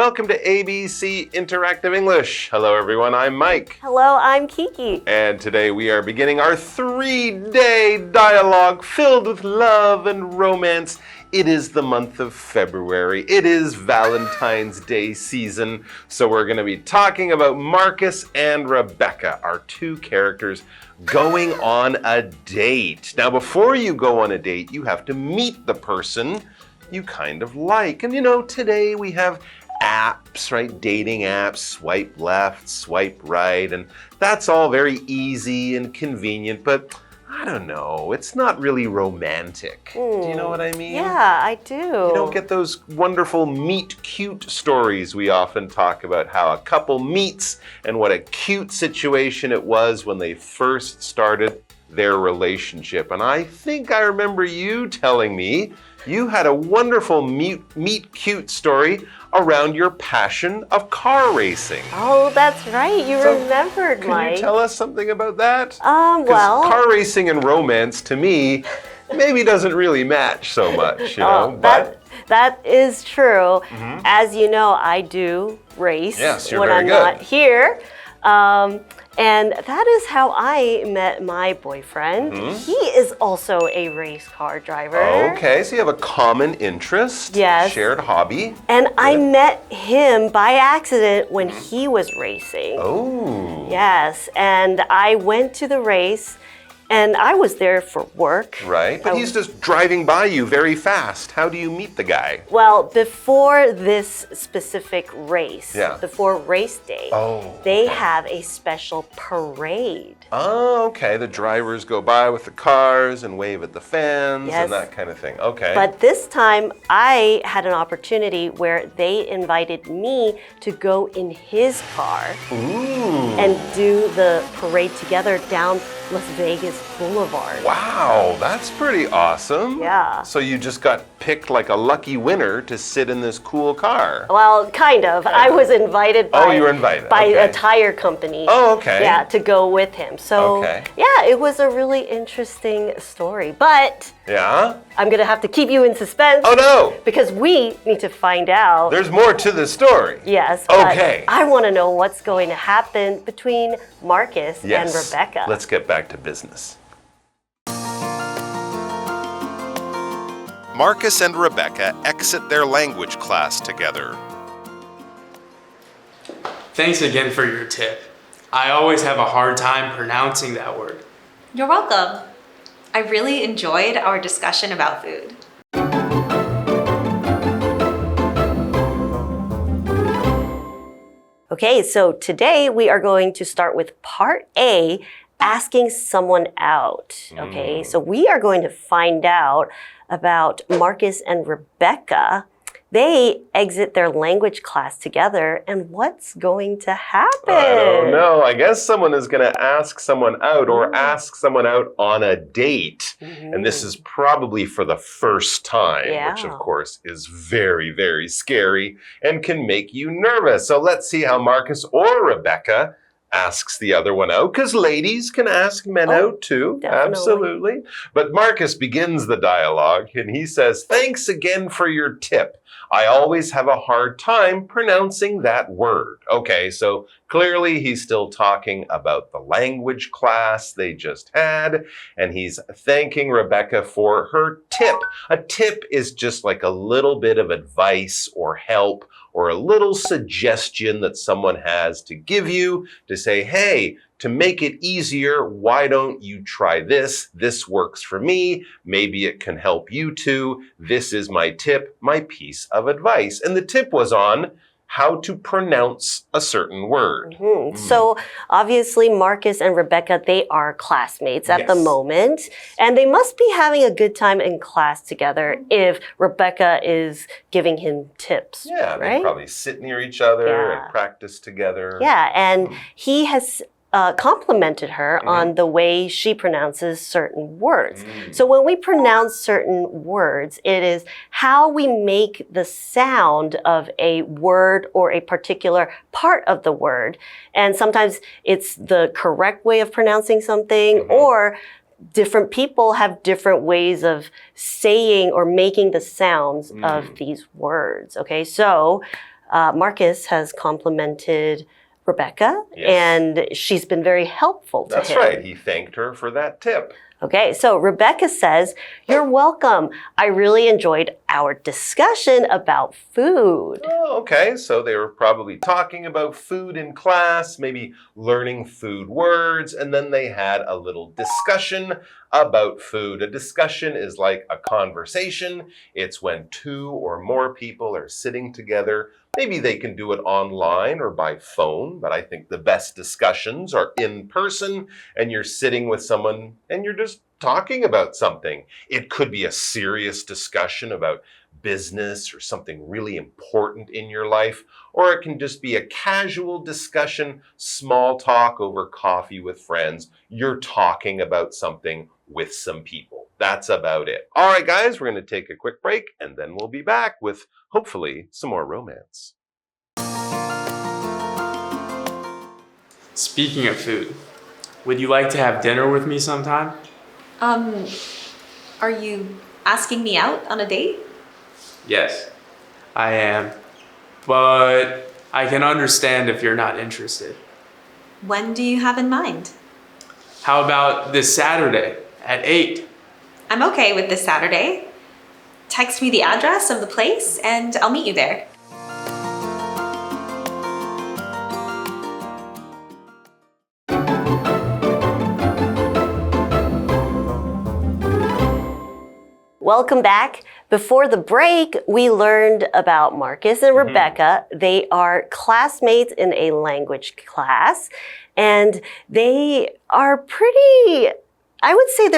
Welcome to ABC Interactive English. Hello everyone, I'm Mike. Hello, I'm Kiki. And today we are beginning our 3-day dialogue filled with love and romance. It is the month of February. It is Valentine's Day season. So we're going to be talking about Marcus and Rebecca, our two characters going on a date. Now, before you go on a date, you have to meet the person you kind of like. And you know, today we have apps, right? Dating apps, swipe left, swipe right, and that's all very easy and convenient, but I don't know, it's not really romantic. Do you know what I mean? Yeah, I do. You don't get those wonderful meet cute stories we often talk about, how a couple meets and what a cute situation it was when they first started their relationship. And I think I remember you telling me you had a wonderful meet cute story around your passion of car racing. Oh, that's right. You remembered, Mike. Can you tell us something about that? Well, car racing and romance, to me, maybe doesn't really match so much, you know. That is true. As you know, I do race when I'm not here. And that is how I met my boyfriend. He is also a race car driver. Okay, so you have a common interest, shared hobby. And I met him by accident when he was racing. Oh. Yes, and I went to the race. And I was there for work. Right, but he's just driving by you very fast. How do you meet the guy? Well, before this specific race, before race day, they have a special parade. Oh, okay. The drivers go by with the cars and wave at the fans and that kind of thing. Okay. But this time, I had an opportunity where they invited me to go in his car and do the parade together down Las Vegas Boulevard. Wow, that's pretty awesome. Yeah. So you just got picked like a lucky winner to sit in this cool car. Well, kind of. I was invited by, you were invited. by a tire company. Oh, okay. Yeah, to go with him. So, yeah, it was a really interesting story. But I'm going to have to keep you in suspense. Oh, no. Because we need to find out. There's more to the story. Yes. Okay. But I want to know what's going to happen between Marcus and Rebecca. Let's get back to business. Marcus and Rebecca exit their language class together. Thanks again for your tip. I always have a hard time pronouncing that word. You're welcome. I really enjoyed our discussion about food. Okay, so today we are going to start with part A, asking someone out. Okay, so we are going to find out about Marcus and Rebecca. They exit their language class together, and what's going to happen? I don't know. I guess someone is going to ask someone out or ask someone out on a date. And this is probably for the first time, which of course is very, very scary and can make you nervous. So let's see how Marcus or Rebecca asks the other one out, because ladies can ask men out too. Definitely. Absolutely. But Marcus begins the dialogue and he says, "Thanks again for your tip. I always have a hard time pronouncing that word." Okay, so clearly he's still talking about the language class they just had, and he's thanking Rebecca for her tip. A tip is just like a little bit of advice or help or a little suggestion that someone has to give you to say, hey, to make it easier, why don't you try this? This works for me. Maybe it can help you too. This is my tip, my piece of advice. And the tip was on how to pronounce a certain word. So obviously Marcus and Rebecca, they are classmates at the moment, and they must be having a good time in class together if Rebecca is giving him tips. Yeah, they probably sit near each other and practice together. Yeah, and he has complimented her on the way she pronounces certain words. So when we pronounce certain words, it is how we make the sound of a word or a particular part of the word. And sometimes it's the correct way of pronouncing something, or different people have different ways of saying or making the sounds of these words. Okay, so Marcus has complimented Rebecca, and she's been very helpful to him. That's right. He thanked her for that tip. Okay, so Rebecca says, "You're welcome. I really enjoyed our discussion about food." Oh, okay, so they were probably talking about food in class, maybe learning food words, and then they had a little discussion about food. A discussion is like a conversation. It's when two or more people are sitting together. Maybe they can do it online or by phone, but I think the best discussions are in person, and you're sitting with someone and you're just talking about something. It could be a serious discussion about business or something really important in your life, or it can just be a casual discussion, small talk over coffee with friends. You're talking about something with some people. That's about it. All right, guys, we're going to take a quick break, and then we'll be back with hopefully some more romance. Speaking of food, would you like to have dinner with me sometime? Are you asking me out on a date? Yes, I am. But I can understand if you're not interested. When do you have in mind? How about this Saturday at 8? I'm okay with this Saturday. Text me the address of the place and I'll meet you there. Welcome back. Before the break, we learned about Marcus and Rebecca. They are classmates in a language class, and they are pretty, I would say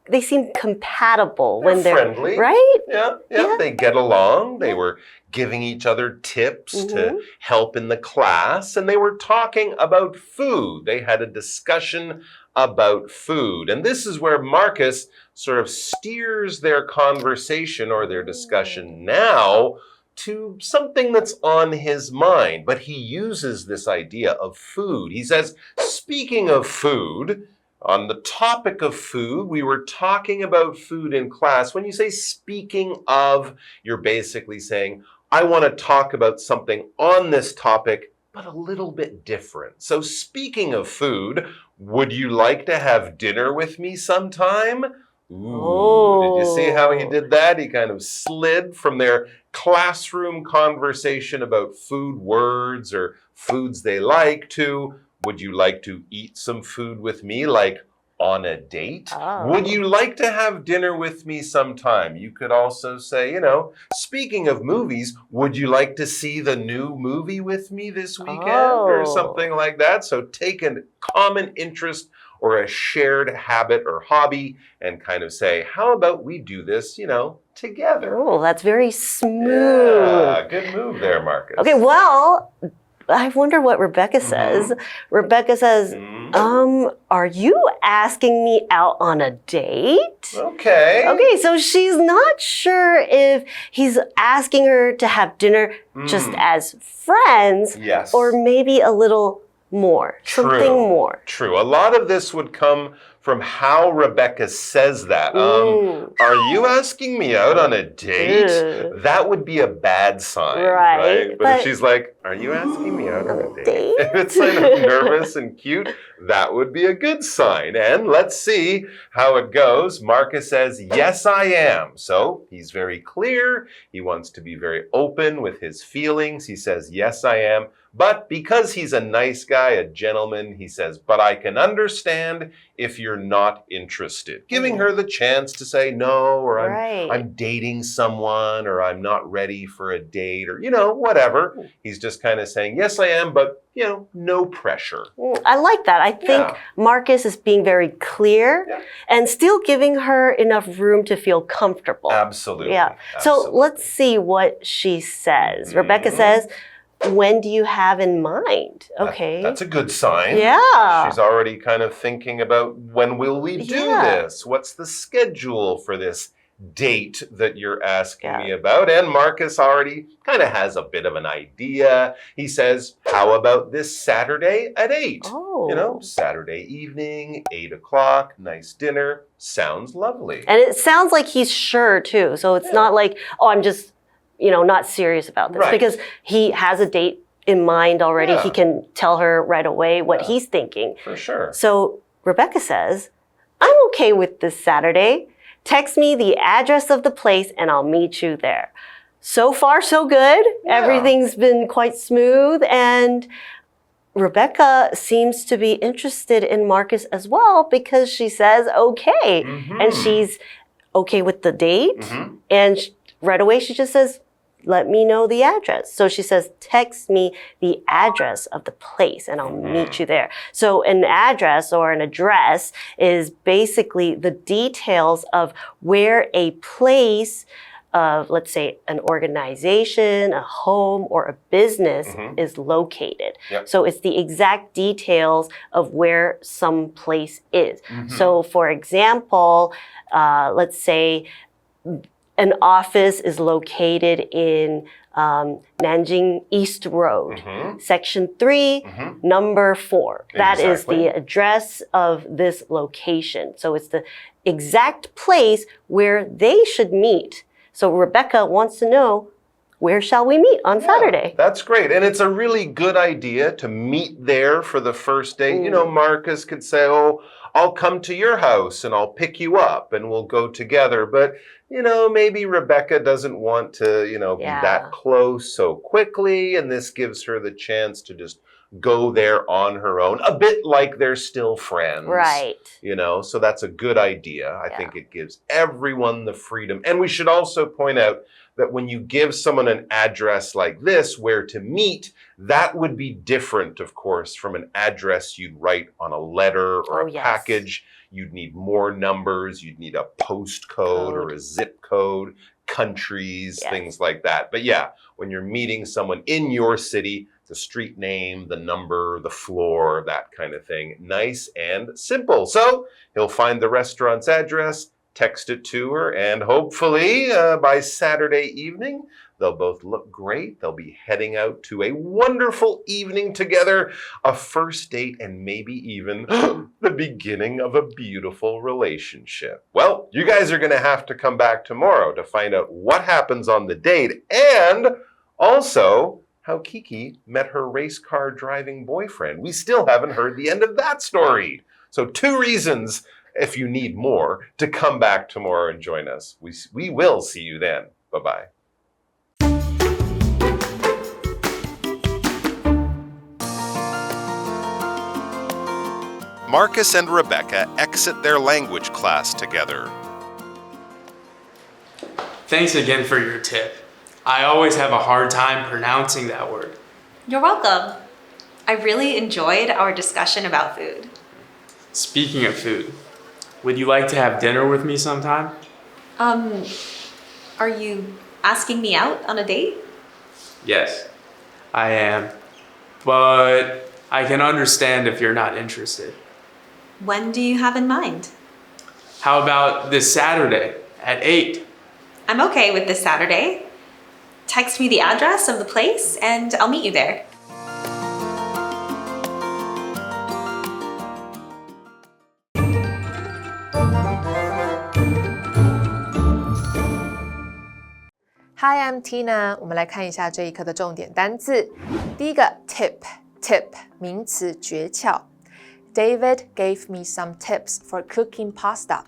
they seem compatible when they're friendly. Right? Yeah, they get along. They were giving each other tips to help in the class, and they were talking about food. They had a discussion about food. And this is where Marcus sort of steers their conversation or their discussion now to something that's on his mind. But he uses this idea of food. He says, speaking of food, on the topic of food, we were talking about food in class. When you say speaking of, you're basically saying, I want to talk about something on this topic, but a little bit different. So speaking of food, would you like to have dinner with me sometime? Ooh, did you see how he did that? He kind of slid from their classroom conversation about food words or foods they like to, would you like to eat some food with me, like on a date? Would you like to have dinner with me sometime? You could also say, speaking of movies, would you like to see the new movie with me this weekend? Or something like that. So take a common interest or a shared habit or hobby and kind of say, how about we do this, together? Oh, that's very smooth. Yeah, good move there, Marcus. Okay, well, I wonder what Rebecca says. Rebecca says, are you asking me out on a date? Okay. Okay, so she's not sure if he's asking her to have dinner just as friends, yes, or maybe a little more, something more. True. A lot of this would come from how Rebecca says that. Are you asking me out on a date? That would be a bad sign, right? But if she's like, are you asking me out on a date? If it's kind of nervous and cute, that would be a good sign. And let's see how it goes. Marcus says, yes, I am. So he's very clear. He wants to be very open with his feelings. He says, yes, I am. But because he's a nice guy, a gentleman, he says, but I can understand if you're not interested. Giving her the chance to say no, or I'm dating someone, or I'm not ready for a date, or, whatever. He's just kind of saying, yes, I am, but, no pressure. I like that. I think Marcus is being very clear and still giving her enough room to feel comfortable. Absolutely. Yeah. So let's see what she says. Rebecca says, when do you have in mind? Okay. That's a good sign. Yeah. She's already kind of thinking about when will we do this? What's the schedule for this date that you're asking me about? And Marcus already kind of has a bit of an idea. He says, how about this Saturday at 8? Saturday evening, 8 o'clock, nice dinner. Sounds lovely. And it sounds like he's sure too. So it's not like, I'm just not serious about this because he has a date in mind already. He can tell her right away what he's thinking. For sure. So Rebecca says, I'm okay with this Saturday. Text me the address of the place and I'll meet you there. So far, so good. Everything's been quite smooth. And Rebecca seems to be interested in Marcus as well because she says, okay. And she's okay with the date. And right away, she just says, let me know the address. So she says, text me the address of the place and I'll meet you there. So an address or an address is basically the details of where a place of, let's say, an organization, a home, or a business is located. So it's the exact details of where some place is. So for example, let's say an office is located in Nanjing East Road, Section 3, number 4. That is the address of this location. So it's the exact place where they should meet. So Rebecca wants to know, where shall we meet on Saturday? That's great. And it's a really good idea to meet there for the first date. You know, Marcus could say, oh, I'll come to your house and I'll pick you up and we'll go together. But, maybe Rebecca doesn't want to, be that close so quickly. And this gives her the chance to just go there on her own, a bit like they're still friends. Right. So that's a good idea. I think it gives everyone the freedom. And we should also point out that when you give someone an address like this, where to meet, that would be different, of course, from an address you'd write on a letter or a package. You'd need more numbers. You'd need a postcode or a zip code, countries, things like that. But yeah, when you're meeting someone in your city, the street name, the number, the floor, that kind of thing. Nice and simple. So he'll find the restaurant's address, text it to her, and hopefully by Saturday evening, they'll both look great. They'll be heading out to a wonderful evening together, a first date, and maybe even the beginning of a beautiful relationship. Well, you guys are going to have to come back tomorrow to find out what happens on the date and also how Kiki met her race car driving boyfriend. We still haven't heard the end of that story. So 2 reasons, if you need more, to come back tomorrow and join us. We will see you then. Bye-bye. Marcus and Rebecca exit their language class together. Thanks again for your tip. I always have a hard time pronouncing that word. You're welcome. I really enjoyed our discussion about food. Speaking of food, would you like to have dinner with me sometime? Are you asking me out on a date? Yes, I am. But I can understand if you're not interested. When do you have in mind? How about this Saturday at 8? I'm okay with this Saturday. Text me the address of the place and I'll meet you there. Hi, I'm Tina. 我们来看一下这一课的重点单字。第一个 tip 名词诀窍。David gave me some tips for cooking pasta.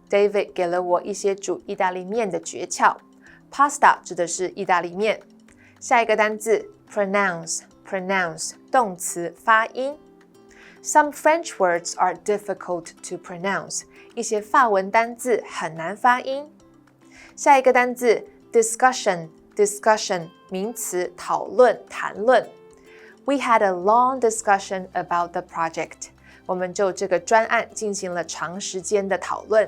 David 给了我一些煮意大利面的诀窍。Pasta 指的是意大利面。下一个单字 pronounce 动词发音。Some French words are difficult to pronounce. 一些法文单字很难发音。下一个单字 discussion 名词讨论谈论。We had a long discussion about the project. 我们就这个专案进行了长时间的讨论。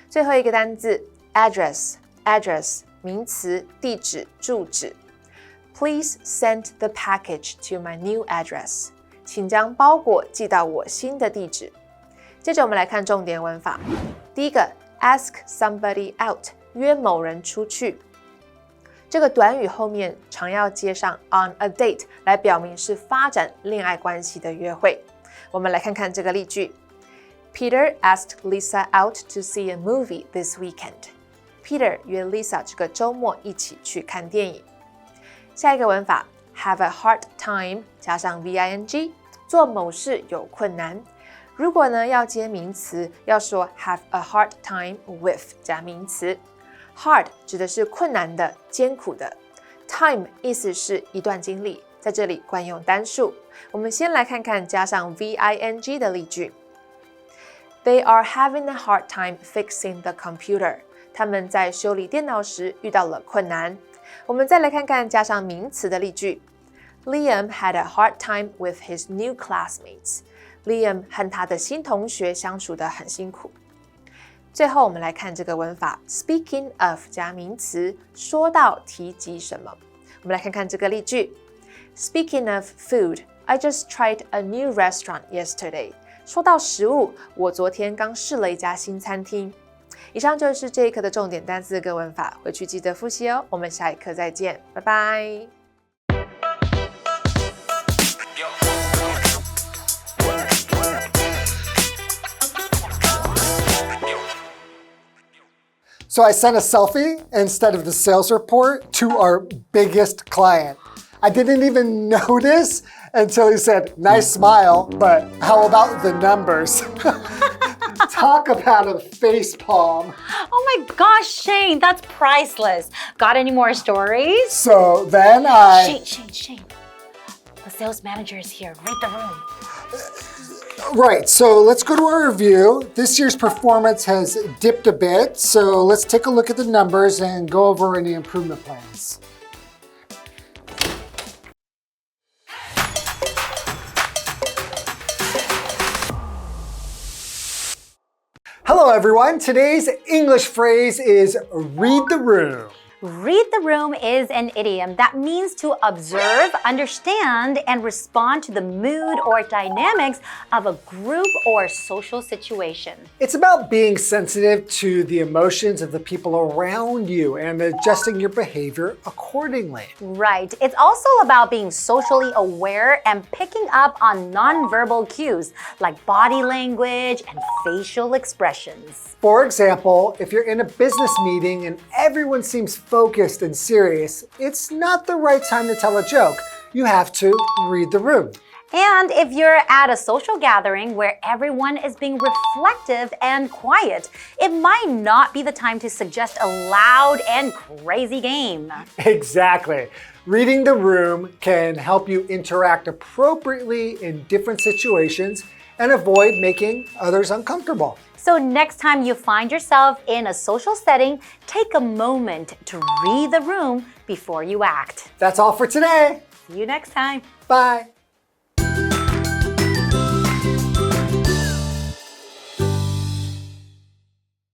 最后一个单字 address 名词地址住址。Please send the package to my new address. 请将包裹寄到我新的地址。接着我们来看重点文法。第一个 ask somebody out 约某人出去。这个短语后面常要接上 on a date 来表明是发展恋爱关系的约会。我们来看看这个例句。Peter asked Lisa out to see a movie this weekend. Peter 约 Lisa 这个周末一起去看电影。下一个文法 have a hard time 加上 VING， 做某事有困难。如果呢要接名词，要说 have a hard time with 加名词。Hard 指的是困难的、艰苦的。Time 意思是一段经历，在这里惯用单数。我们先来看看加上 VING 的例句。They are having a hard time fixing the computer. 他们在修理电脑时遇到了困难。我们再来看看加上名词的例句。Liam had a hard time with his new classmates. Liam 和他的新同学相处得很辛苦。最后我们来看这个文法 Speaking of 加名词，说到提及什么。我们来看看这个例句。Speaking of food, I just tried a new restaurant yesterday. 说到食物，我昨天刚试了一家新餐厅。以上就是这一课的重点单词跟文法，回去记得复习哦。我们下一课再见，拜拜。So I sent a selfie instead of the sales report to our biggest client. I didn't even notice until he said, nice smile, but how about the numbers? Talk about a facepalm. Oh my gosh, Shane, that's priceless. Got any more stories? So then Shane. The sales manager is here. Read the room. Right, so let's go to our review. This year's performance has dipped a bit, so let's take a look at the numbers and go over any improvement plans. Hello everyone, today's English phrase is read the room. Read the room is an idiom that means to observe, understand, and respond to the mood or dynamics of a group or social situation. It's about being sensitive to the emotions of the people around you and adjusting your behavior accordingly. Right. It's also about being socially aware and picking up on nonverbal cues like body language and facial expressions. For example, if you're in a business meeting and everyone seems focused and serious, it's not the right time to tell a joke. You have to read the room. And if you're at a social gathering where everyone is being reflective and quiet, it might not be the time to suggest a loud and crazy game. Exactly. Reading the room can help you interact appropriately in different situations and avoid making others uncomfortable. So next time you find yourself in a social setting, take a moment to read the room before you act. That's all for today. See you next time. Bye.